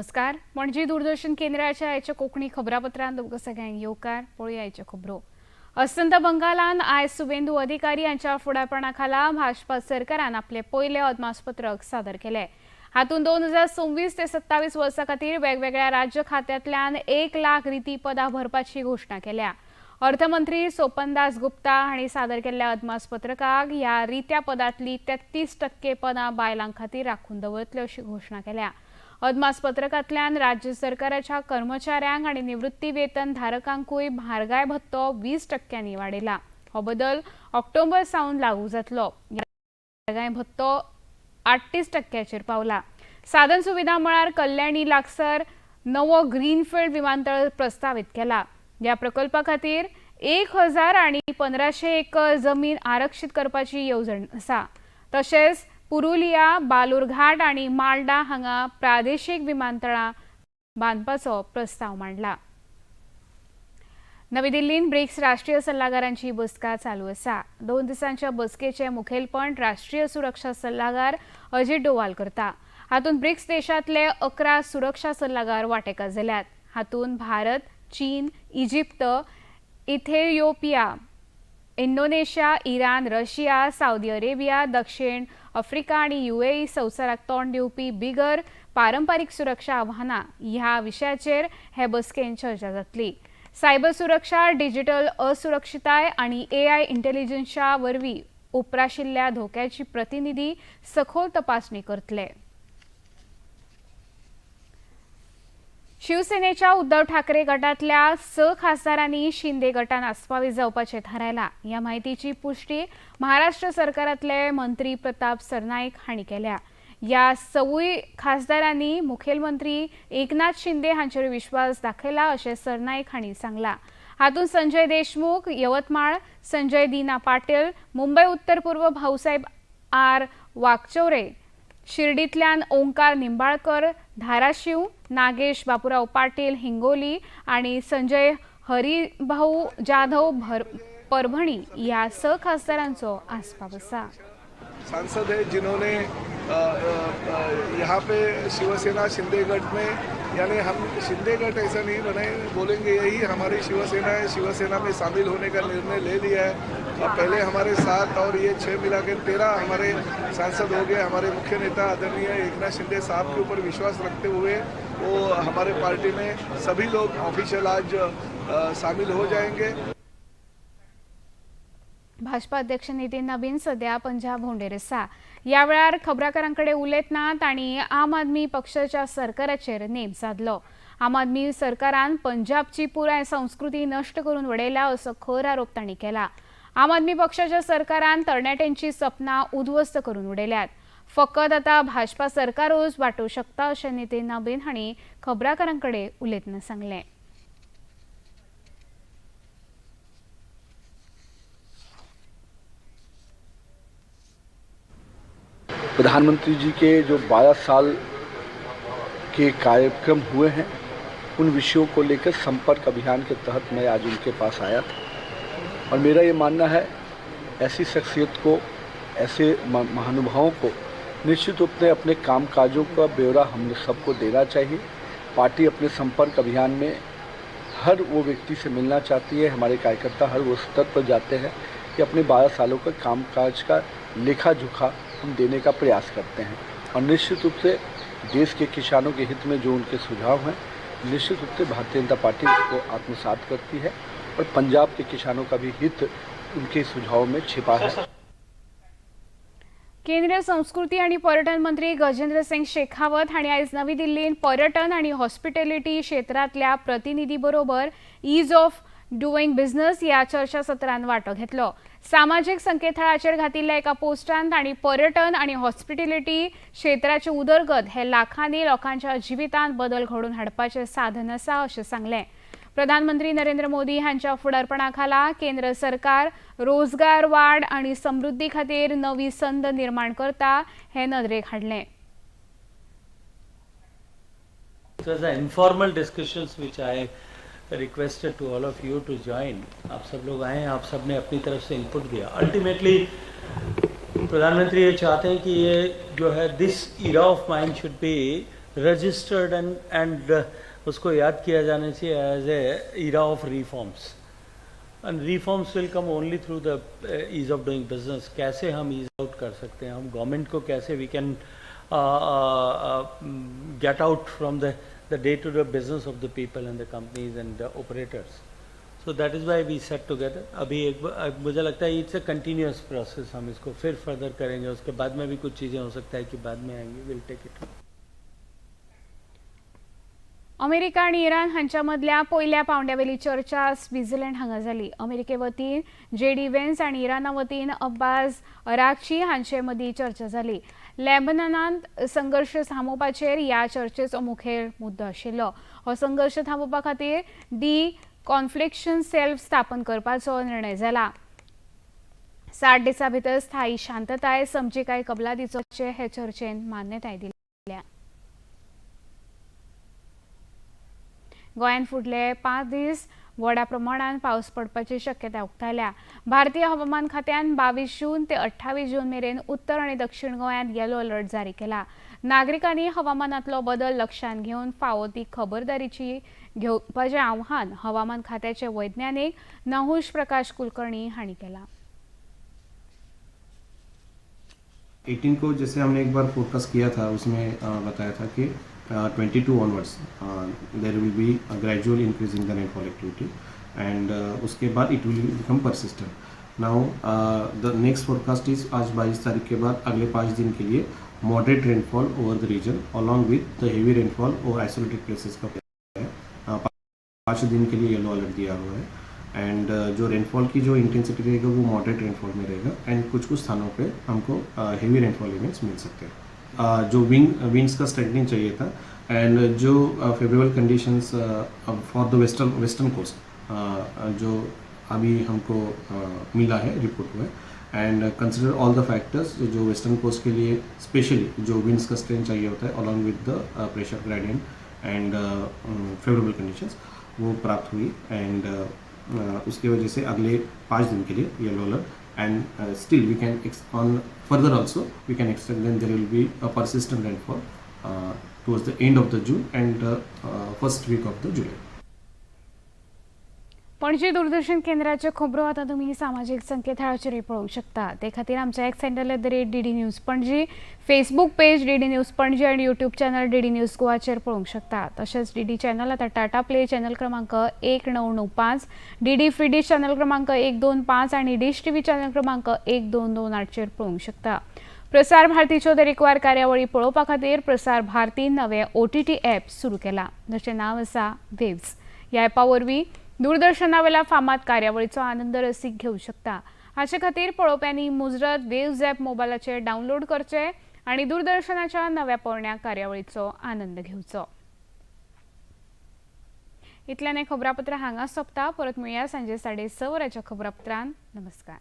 नमस्कार. पणजी दूरदर्शन केंद्राच्या आयच्या कोंकणी खबरापत्रांत तुमकां सगळ्यांक येवकार. पळोवया आयच्यो खबरो. अस्तंत बंगालान आयज सुवेंदू अधिकारी यांच्या फुडारपणा खाला भाजपा सरकारान आपले पयले अदमासपत्रक सादर केले. हातूंत 2026 ते 27 वर्सां खातीर वेगवेगळ्या राज्य खात्यांतल्यान 1 लाख रिती पदां भरपाची घोशणा केल्या. अर्थमंत्री सोपनदास गुप्ता हांणी सादर केल्ल्या अदमासपत्रकाक ह्या रित्या पदांतली 33% पदां बायलां खातीर राखून दवरतले अशी घोशणा केल्या. अदमासपत्रकांतल्यान राज्य सरकाराच्या कर्मचाऱ्यांक आनी निवृत्ती वेतन धारकांकूय म्हारगाय भत्तो 20% वाडयला. हो बदल ऑक्टोबर सावन लागू जातलो. म्हारगाय भत्तो 38%चेर पावला. साधन सुविधा मळार कल्याणी लागसार नवो ग्रीनफील्ड विमानतळ प्रस्तावित केला. ह्या प्रकल्पा खातीर 1000 आनी 1500 एकर जमीन आरक्षीत करपाची येवजण आसा. तशेंच पुरुलिया, बालूरघाट आनी मालडा हांगा प्रादेशीक विमानतळां बांदपाचो प्रस्ताव मांडला. नवी दिल्लींत ब्रिक्स राष्ट्रीय सल्लागारांची बसका चालू आसा. 2 दिसांच्या बसकेचे मुखेलपण राष्ट्रीय सुरक्षा सल्लागार अजित डोवाल करता. हातूंत ब्रिक्स देशांतले 11 सुरक्षा सल्लागार वांटेकार जाल्यात. हातूंत भारत, चीन, Egypt, Ethiopia, Indonesia, Iran, Russia, Saudi Arabia, दक्षिण आफ्रिका आनी UAE संवसाराक तोंड दिवपी बिगर पारंपारीक सुरक्षा आव्हानां ह्या विशयाचेर हे बसकेंत चर्चा जातली. सायबर सुरक्षा, डिजिटल असुरक्षिताय आनी AI इंटेलिजन्सच्या वरवीं उप्राशिल्ल्या धोक्याची प्रतिनिधी सखोल तपासणी करतले. शिवसेनेच्या उद्धव ठाकरे गटातल्या 6 खासदारांनी शिंदे गटान आस्पावीत जावपाचे थारायला. ह्या माहितीची पुष्टी महाराष्ट्र सरकारातले मंत्री प्रताप सरनाईक हांणी केल्या. ह्या 6 खासदारांनी मुखेलमंत्री एकनाथ शिंदे हांचेर विश्वास दाखयला अशें सरनाईक हांणी सांगला. हातूंत संजय देशमुख यवतमाळ, संजय दीना पाटील मुंबई उत्तर पूर्व, भाऊसाहेब आर वाकचौरे शिर्डीतल्यान ओंकार निंबाळकर धाराशिव, नागेश बापूराव पाटील हिंगोली आणि संजय हरिभाऊ जाधव परभणी या 6 खासदारांचो आस्पाव आसा. सांसद है जिन्होंने यहाँ पे शिवसेना शिंदे गठ में, यानी हम शिंदे गठ ऐसा नहीं बने बोलेंगे, यही हमारी शिवसेना है. शिवसेना में शामिल होने का निर्णय ले लिया है. अब पहले हमारे 7 और ये 6 मिला के 13 हमारे सांसद हो गए. हमारे मुख्य नेता आदरणीय एकनाथ शिंदे साहब के ऊपर विश्वास रखते हुए वो हमारे पार्टी में सभी लोग ऑफिशियल आज शामिल हो जाएंगे. भाजपा अध्यक्ष नितीन नबीन सध्या पंजाब भोंवडेर आसा. ह्या वेळार खबराकारांकडे उलयतना तांणी आम आदमी पक्षाच्या सरकाराचेर नेम साधलो. आम आदमी सरकारान पंजाबची पुराय संस्कृती नष्ट करून उडयल्या असो खर आरोप तांणी केला. आम आदमी पक्षाच्या सरकारान तरणाट्यांची सपनां उद्ध्वस्त करून उडयल्यात. फकत आता भाजपा सरकारूच वाटोवंक शकता अशें नितीन नबीन हांणी खबराकारांकडे उलयतना सांगलें. प्रधानमंत्री जी के जो 12 साल के कार्यक्रम हुए हैं उन विषयों को लेकर संपर्क अभियान के तहत मैं आज उनके पास आया था और मेरा ये मानना है ऐसी शख्सियत को, ऐसे महानुभावों को निश्चित रूप से अपने कामकाजों का ब्यौरा हम सबको देना चाहिए. पार्टी अपने संपर्क अभियान में हर वो व्यक्ति से मिलना चाहती है. हमारे कार्यकर्ता हर वो स्तर पर जाते हैं कि अपने 12 सालों का कामकाज का लेखा जोखा हम देने का प्रयास करते हैं और निश्चित रूप से देश के किसानों के हित में जो उनके सुझाव हैं निश्चित रूप से भारतीय जनता पार्टी उसको आत्मसात करती है और पंजाब के किसानों का भी हित उनके सुझावों में छिपा है. केंद्रीय संस्कृती आणि पर्यटन मंत्री गजेंद्र सिंग शेखावत हांणी आयज नवी दिल्लींत पर्यटन आणि हॉस्पिटॅलिटी क्षेत्रांतल्या प्रतिनिधी बरोबर ईज ऑफ डुईंग बिझनेस ह्या चर्चासत्रांत वांटो घेतलो. सामाजीक संकेतथळाचेर घातिल्ल्या एका पोस्टांत तांणी पर्यटन आणि हॉस्पिटॅलिटी क्षेत्राचे उदरगत हे लाखांनी लोकांच्या जिवितांत बदल घडोवन हाडपाचें साधन आसा अशें सांगलें. प्रधानमंत्री नरेंद्र मोदी हांच्या फुडारपणा खाला केंद्र सरकार रोजगार वाड आणि समृद्धी खातीर नवी संद निर्माण करता हे नदरेक हाडलें. It was the informal discussions which I requested to all of you to join. आप सब लोग आए, आप सब ने अपनी तरफ से इनपुट दिया. Ultimately प्रधानमंत्री ये चाहते हैं कि ये जो है this era of mine should be registered and उसको याद किया जाना चाहिए as a era of reforms, and reforms will come only through the ease of doing business. कैसे हम ईज आउट कर सकते हैं, हम गवर्नमेंट को कैसे we can get out from the day-to-day business of the people and the companies and the operators. So that is why we sat together. अभी एक मुझे लगता है it's a continuous process, हम इसको फिर further करेंगे, उसके बाद में भी कुछ चीज़ें हो सकता है कि बाद में आएंगी, we'll take it. अमेरिका आणि इराण हांच्यामधल्या पहिल्या पावंड्यावेली चर्चा स्वित्झर्लंड हांगा जाली। अमेरिके वतीन JD व्हेन्स आणि इराणा वतीन अब्बास अराक्ची हांचे मदीं चर्चा जाली। लेबननांत संघर्ष थांबोवपाचेर ह्या चर्चेचो मुखेल मुद्दो आशिल्लो। हो संघर्ष थांबोवपा खातीर कॉन्फ्लिक्शन सेल स्थापन करपाचो निर्णय जाला। 60 दिसां भितर स्थायी शांतताय समजिकाय कबलातीचो हे चर्चेन मान्यताय दिल्या। गोंयांत फुडले 5 दीस व्हडा प्रमाणात पावस पडपाची शक्यताय उक्तायल्या। भारतीय हवामान खात्यान 22 जून ते 28 जून मेरेन उत्तर आणि दक्षिण गोंयांत येलो अलर्ट जारी केला। नागरिकांनी हवामानातलो बदल लक्षांत घेवन फावो ती खबरदारीची घेवपाचें आव्हान हवामान खात्याचे वैज्ञानीक नहुष प्रकाश कुलकर्णी हांणी केला। 18 को जैसे हमने एक बार फोरकास्ट किया था, उसमें बताया था कि 22 onwards there will be a gradual increase in the rainfall activity and उसके बाद it will become persistent. Now the next forecast is आज 22 तारीख के बाद अगले 5 दिन के लिए moderate rainfall over the region along with the heavy rainfall और आइसोलेटेड प्लेसेस का है। 5 दिन के लिए येलो अलर्ट दिया हुआ है एंड जो रेनफॉल की जो इंटेंसिटी रहेगा वो मॉडरेट रेनफॉल में रहेगा एंड कुछ स्थानों पे हमको हेवी रेनफॉल इवेंट्स मिल सकते हैं। जो विंड्स का स्ट्रेंथनिंग चाहिए था एंड जो favourable conditions for the western coast जो अभी हमको मिला है, रिपोर्ट हुआ है and consider all the factors जो वेस्टर्न कोस्ट के लिए स्पेशली जो विंड्स का स्ट्रेंथ चाहिए होता है अलॉन्ग विद the pressure gradient end favourable conditions वो प्राप्त हुई एंड उसकी वजह से अगले 5 दिन के लिए yellow alert and still we can on further also we can extend then there will be a persistent rainfall towards the end of the June and first week of the July. Panaji Doordarshan केंद्राचे खबरो आता तुम्ही सामाजिक संकेतथळाचेर पळोवंक शकता। ते खातीर आमच्या x handle @DD news Panaji, Facebook page DD news Panaji आणि यूट्यूब चॅनल DD न्यूज गोवाचेर पळोवंक शकता। तशेंच DD चॅनल आता टाटा प्ले चॅनल क्रमांक 1995, DD फ्री डिश चॅनल क्रमांक 125 आणि डिश टीव्ही चॅनल क्रमांक 1228 चेर पळोवंक शकता। प्रसार भारतीच्यो तरेकवार कार्यावळी पळोवपा खातीर प्रसार भारतीन नवे OTT ॲप सुरू केला, जाचें नांव आसा वेव्स। ह्या ॲपा वरवीं दूरदर्शनावेल्या फामाद कार्यावळीचो आनंद रसीक घेवंक शकता। हाचे खातीर पळोवप्यांनी मुजरत वेव्स ॲप मोबायलाचेर डावनलोड करचें आनी दूरदर्शनाच्या नव्या पोरण्या कार्यावळीचो आनंद घेवचो। इतल्यान हें खबरापत्र हांगा सोंपता। परत मेळुया सांजे 6:30 वरांच्या खबरापत्रांत। नमस्कार।